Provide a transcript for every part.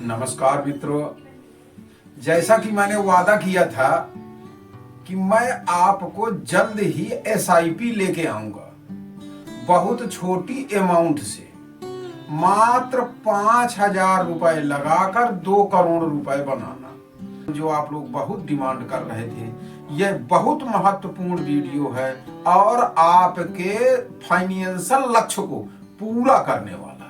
नमस्कार मित्रों, जैसा कि मैंने वादा किया था कि मैं आपको जल्द ही एसआईपी लेके आऊंगा। बहुत छोटी अमाउंट से मात्र 5,000 रुपए लगाकर 2 करोड़ रुपए बनाना, जो आप लोग बहुत डिमांड कर रहे थे। यह बहुत महत्वपूर्ण वीडियो है और आपके फाइनेंशियल लक्ष्य को पूरा करने वाला है।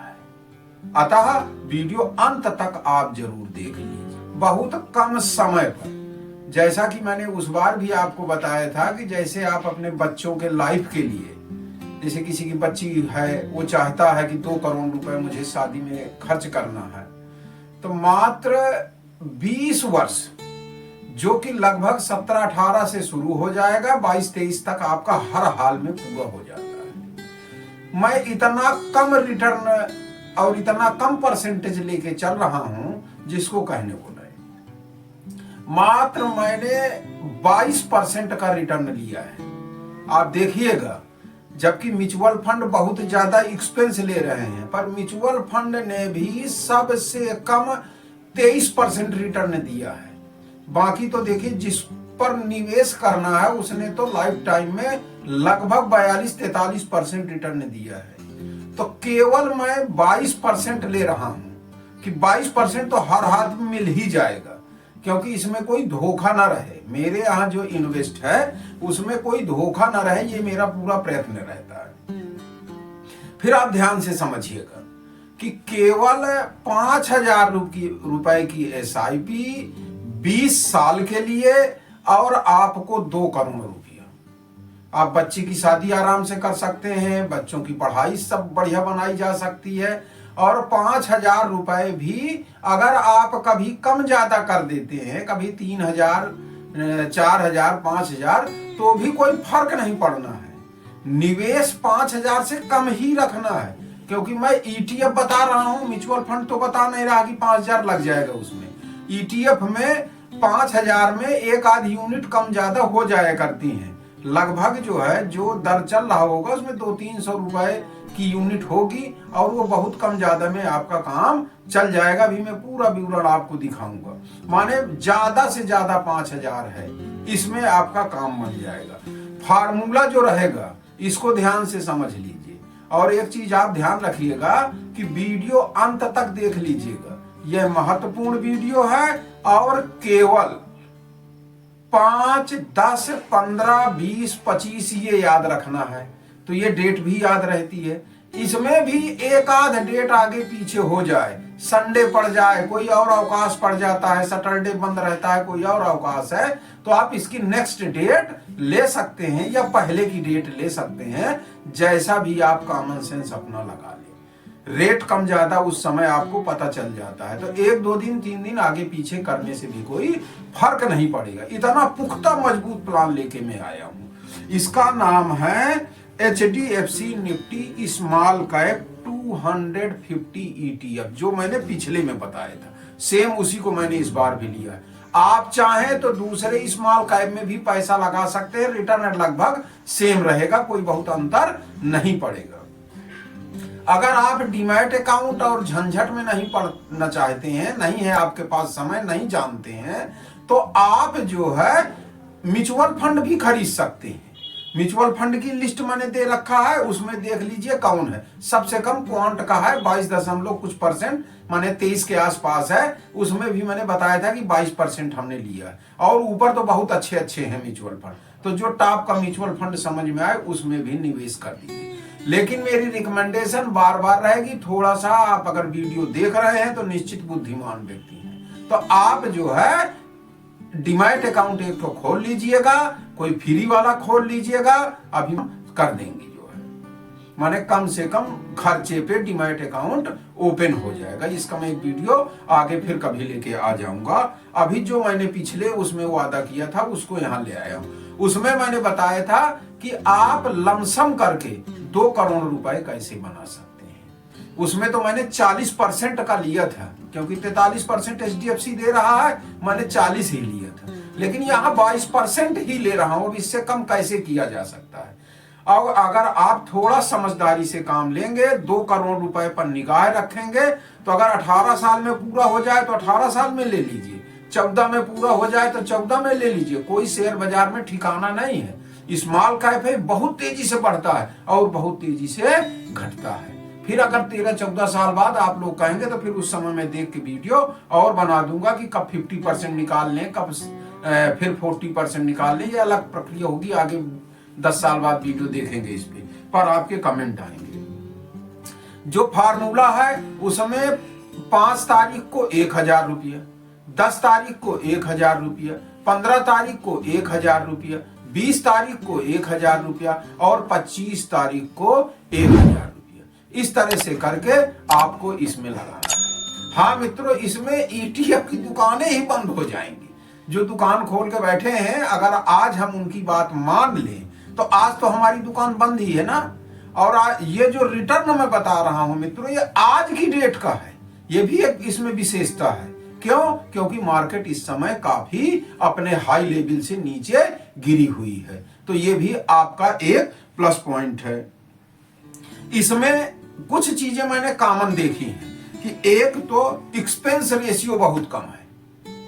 अतः वीडियो अंत तक आप जरूर देख लीजिए। बहुत कम समय पर, जैसा कि मैंने उस बार भी आपको बताया था कि जैसे आप अपने बच्चों के लाइफ के लिए, जैसे किसी की बच्ची है, वो चाहता है कि 2 करोड़ रुपए मुझे शादी में खर्च करना है, तो मात्र 20 वर्ष, जो कि लगभग 17-18 से शुरू हो जाएगा, 22-23 तक आपका हर हाल में पूरा हो जाता है। मैं इतना कम रिटर्न और इतना कम परसेंटेज लेके चल रहा हूं, जिसको कहने को नहीं। मात्र मैंने 22% का रिटर्न लिया है। आप देखिएगा, जबकि म्यूचुअल फंड बहुत ज्यादा एक्सपेंस ले रहे हैं, पर म्यूचुअल फंड ने भी सबसे कम 23% रिटर्न दिया है। बाकी तो देखिए, जिस पर निवेश करना है उसने तो लाइफ टाइम में लगभग 42-43% रिटर्न दिया है। तो केवल मैं 22% ले रहा हूं कि 22% तो हर हाथ में मिल ही जाएगा, क्योंकि इसमें कोई धोखा ना रहे। मेरे यहाँ जो इन्वेस्ट है उसमें कोई धोखा ना रहे, ये मेरा पूरा प्रयत्न रहता है। फिर आप ध्यान से समझिएगा कि केवल 5,000 रुपए की एसआईपी 20 साल के लिए और आपको 2 करोड़ रुपया। आप बच्ची की शादी आराम से कर सकते हैं, बच्चों की पढ़ाई सब बढ़िया बनाई जा सकती है। और 5,000 रुपए भी अगर आप कभी कम ज्यादा कर देते हैं, कभी 3,000, 4,000, 5,000, तो भी कोई फर्क नहीं पड़ना है। निवेश 5,000 से कम ही रखना है, क्योंकि मैं ईटीएफ बता रहा हूं, म्यूचुअल फंड तो बता नहीं रहा कि 5,000 लग जाएगा उसमें। ईटीएफ में 5,000 में एक आध यूनिट कम ज्यादा हो जाया करती हैं। लगभग जो है, जो दर चल रहा होगा उसमें 200-300 रुपए की यूनिट होगी और वो बहुत कम ज्यादा में आपका काम चल जाएगा। अभी मैं पूरा विवरण आपको दिखाऊंगा। माने ज्यादा से ज्यादा 5,000 है, इसमें आपका काम बन जाएगा। फार्मूला जो रहेगा इसको ध्यान से समझ लीजिए। और एक चीज आप ध्यान रखिएगा कि वीडियो अंत तक देख लीजिएगा। यह महत्वपूर्ण वीडियो है और केवल 5, 10, 15, 20, 25 ये याद रखना है। तो ये डेट भी याद रहती है। इसमें भी एक आध डेट आगे पीछे हो जाए, संडे पड़ जाए, कोई और अवकाश पड़ जाता है, सैटरडे बंद रहता है, कोई और अवकाश है, तो आप इसकी नेक्स्ट डेट ले सकते हैं या पहले की डेट ले सकते हैं। जैसा भी आप कॉमन सेंस अपना लगा ले, रेट कम ज्यादा उस समय आपको पता चल जाता है। तो 1, 2 दिन, 3 दिन आगे पीछे करने से भी कोई फर्क नहीं पड़ेगा। इतना पुख्ता मजबूत प्लान लेके मैं आया हूं। इसका नाम है HDFC Nifty small cap 250 ETF, जो मैंने पिछले में बताया था। सेम उसी को मैंने इस बार भी लिया है। आप चाहें तो दूसरे स्मॉल कैप में भी पैसा लगा सकते हैं, रिटर्न लगभग सेम रहेगा, कोई बहुत अंतर नहीं पड़ेगा। अगर आप डीमैट अकाउंट और झंझट में नहीं पड़ना चाहते हैं, नहीं है आपके पास समय, नहीं जानते हैं, तो आप जो है म्यूचुअल फंड भी खरीद सकते हैं। म्यूचुअल फंड की लिस्ट मैंने दे रखा है, उसमें देख लीजिए कौन है। सबसे कम क्वांट का है, 22 कुछ परसेंट, माने 23 के आसपास है। उसमें भी मैंने बताया था कि 22% हमने लिया है। और ऊपर तो बहुत अच्छे अच्छे हैं म्यूचुअल फंड, तो जो टॉप का म्यूचुअल फंड समझ में आए उसमें भी निवेश कर दीजिए। लेकिन मेरी रिकमेंडेशन बार बार रहेगी, थोड़ा सा आप अगर वीडियो देख रहे हैं तो निश्चित बुद्धिमान व्यक्ति हैं, तो आप जो है डीमैट अकाउंट एक तो खोल लीजिएगा, कोई फ्री वाला खोल लीजिएगा, अभी कर देंगे जो है, माने कम से कम खर्चे पे डीमैट अकाउंट ओपन हो जाएगा। इसका मैं एक वीडियो आगे फिर कभी लेके आ जाऊंगा। अभी जो मैंने पिछले उसमें वादा किया था उसको यहाँ ले आया हूं। उसमें मैंने बताया था कि आप लमसम करके 2 करोड़ रुपए कैसे बना सकते हैं। उसमें तो मैंने 40% का लिया था, क्योंकि 43% HDFC दे रहा है, मैंने 40 ही लिया था। लेकिन यहाँ 22% ही ले रहा हूं। अब इससे कम कैसे किया जा सकता है। अब अगर आप थोड़ा समझदारी से काम लेंगे, 2 करोड़ रुपए पर निगाह रखेंगे, तो अगर 18 साल में पूरा हो जाए तो 18 साल में ले लीजिए, 14 में पूरा हो जाए तो 14 में ले लीजिए। कोई शेयर बाजार में ठिकाना नहीं है। स्मॉल कैप है, बहुत तेजी से बढ़ता है और बहुत तेजी से घटता है। फिर अगर 13-14 साल बाद आप लोग कहेंगे तो फिर उस समय मैं देख के वीडियो और बना दूंगा कि कब 50% निकाल लें, कब फिर 40% निकाल लें। ये अलग प्रक्रिया होगी, आगे 10 साल बाद वीडियो देखेंगे इस पर आपके कमेंट आएंगे। जो फार्मूला है उसमें 5 तारीख को 1000 रुपया, 10 तारीख को 1000 रुपया, 15 तारीख को 1000 रुपया, 20 तारीख को 1000 रुपया और 25 तारीख को 1000 रुपया। इस तरह से करके आपको इसमें लगाना है। हाँ मित्रों, इसमें ETF की दुकानें ही बंद हो जाएंगी। जो दुकान खोल के बैठे हैं, अगर आज हम उनकी बात मान लें तो आज तो हमारी दुकान बंद ही है ना। और ये जो रिटर्न मैं बता रहा हूं मित्रों, ये आज की डेट का है। ये भी एक इसमें विशेषता है। क्यों? क्योंकि मार्केट इस समय काफी अपने हाई लेवल से नीचे गिरी हुई है। तो ये भी आपका एक प्लस पॉइंट है। इसमें कुछ चीजें मैंने कॉमन देखी हैं कि एक तो एक्सपेंस रेशियो बहुत कम है।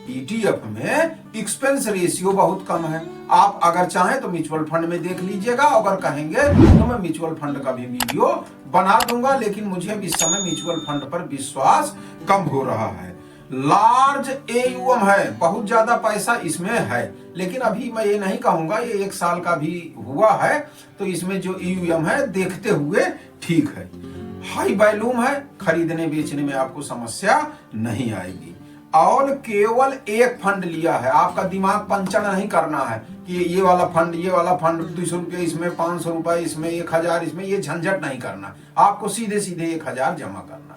ETF में एक्सपेंस रेशियो बहुत कम है। आप अगर चाहें तो म्यूचुअल फंड में देख लीजिएगा, अगर कहेंगे तो मैं म्यूचुअल फंड का भी वीडियो बना दूंगा, लेकिन मुझे इस समय म्यूचुअल फंड पर विश्वास कम हो रहा है। लार्ज AUM है, बहुत ज्यादा पैसा इसमें है, लेकिन अभी मैं ये नहीं कहूंगा, ये 1 साल का भी हुआ है तो इसमें जो AUM है देखते हुए ठीक है। हाई वैल्यूम है, खरीदने बेचने में आपको समस्या नहीं आएगी। और केवल एक फंड लिया है, आपका दिमाग पंचर नहीं करना है कि ये वाला फंड 200 रुपये इसमें, 500 रुपए इसमें, 1000 इसमें, ये झंझट नहीं करना। आपको सीधे सीधे 1000 जमा करना।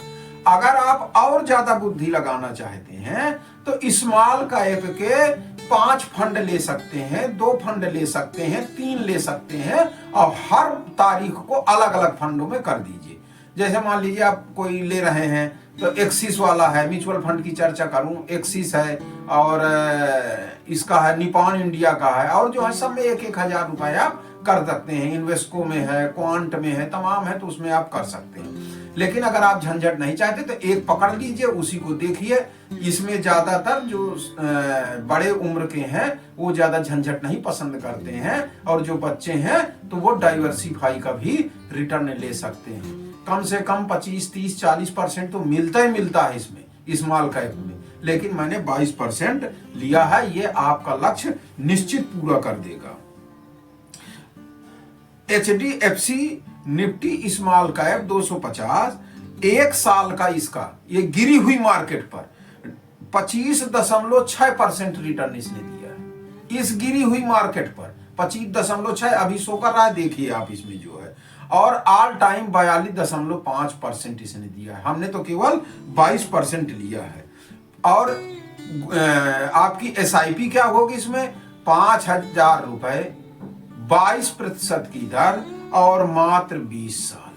अगर आप और ज्यादा बुद्धि लगाना चाहते हैं तो स्मॉल कैप के 5 फंड ले सकते हैं, 2 फंड ले सकते हैं, 3 ले सकते हैं और हर तारीख को अलग अलग फंडों में कर दीजिए। जैसे मान लीजिए आप कोई ले रहे हैं तो एक्सिस वाला है, म्यूचुअल फंड की चर्चा करूं, एक्सिस है और इसका है, निपॉन इंडिया का है, और जो है सब में 1-1000 रुपए आप कर सकते हैं। इन्वेस्को में है, क्वांट में है, तमाम है, तो उसमें आप कर सकते हैं। लेकिन अगर आप झंझट नहीं चाहते तो एक पकड़ लीजिए, उसी को देखिए। इसमें ज्यादातर जो बड़े उम्र के हैं वो ज्यादा झंझट नहीं पसंद करते हैं, और जो बच्चे हैं तो वो डाइवर्सिफाई का भी रिटर्न ले सकते हैं। कम से कम 25, 30, 40% तो मिलता ही मिलता है इसमें, स्मॉल कैप में। लेकिन मैंने 22% लिया है, ये आपका लक्ष्य निश्चित पूरा कर देगा। HDFC निफ्टी स्मॉल कैप 250, 1 साल का इसका, ये गिरी हुई मार्केट पर 25.6% रिटर्न इसने दिया है। इस गिरी हुई मार्केट पर 25.6 अभी शो कर रहा है, देखिए आप इसमें जो है। और ऑल टाइम 42.5% इसने दिया है। हमने तो केवल 22% लिया है। और आपकी SIP क्या होगी इसमें? 5000 रुपए, 22% की दर और मात्र 20 साल।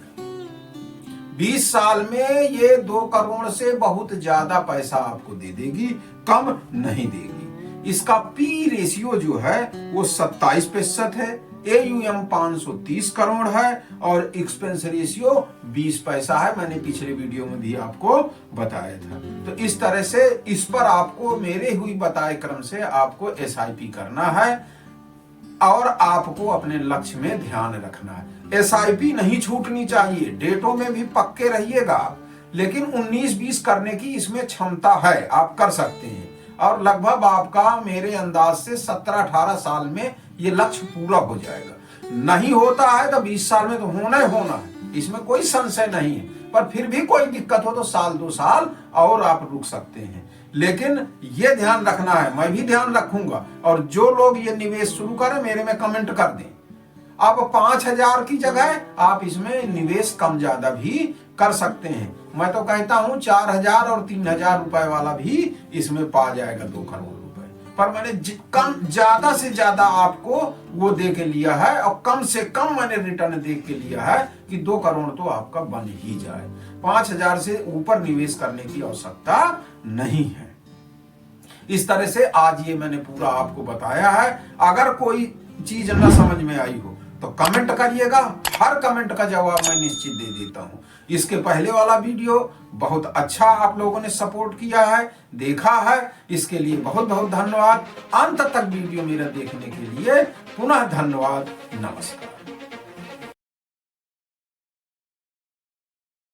20 साल में ये 2 करोड़ से बहुत ज्यादा पैसा आपको दे देगी, कम नहीं देगी। इसका P रेशियो जो है वो 27% है। AUM 530 करोड़ है और एक्सपेंस रेशियो 20 पैसा है। मैंने पिछले वीडियो में भी आपको बताया था। तो इस तरह से इस पर आपको मेरे हुई बताए क्रम से आपको SIP करना है और आपको अपने लक्ष्य में ध्यान रखना है। SIP नहीं छूटनी चाहिए, डेटों में भी पक्के रहिएगा, लेकिन 19-20 करने की इसमें क्षमता है, आप कर सकते हैं। और लगभग आपका मेरे अंदाज से 17-18 साल में ये लक्ष्य पूरा हो जाएगा। नहीं होता है तो 20 साल में तो होना ही होना है, इसमें कोई संशय नहीं है। पर फिर भी कोई दिक्कत हो तो 1-2 साल और आप रुक सकते हैं। लेकिन ये ध्यान रखना है, मैं भी ध्यान रखूंगा, और जो लोग ये निवेश शुरू करें मेरे में कमेंट कर दें। अब 5000 की जगह आप इसमें निवेश कम ज्यादा भी कर सकते हैं। मैं तो कहता हूं 4000 और 3000 रुपए वाला भी इसमें पा जाएगा 2 करोड़ रुपए। पर मैंने कम ज्यादा से ज्यादा आपको वो दे के लिया है, और कम से कम मैंने रिटर्न दे के लिया है कि 2 करोड़ तो आपका बन ही जाए। 5000 से ऊपर निवेश करने की आवश्यकता नहीं है। इस तरह से आज ये मैंने पूरा आपको बताया है। अगर कोई चीज न समझ में आई हो तो कमेंट करिएगा, हर कमेंट का जवाब मैं निश्चित दे देता हूं। इसके पहले वाला वीडियो बहुत अच्छा आप लोगों ने सपोर्ट किया है, देखा है, इसके लिए बहुत बहुत धन्यवाद। अंत तक वीडियो मेरा देखने के लिए पुनः धन्यवाद। नमस्कार।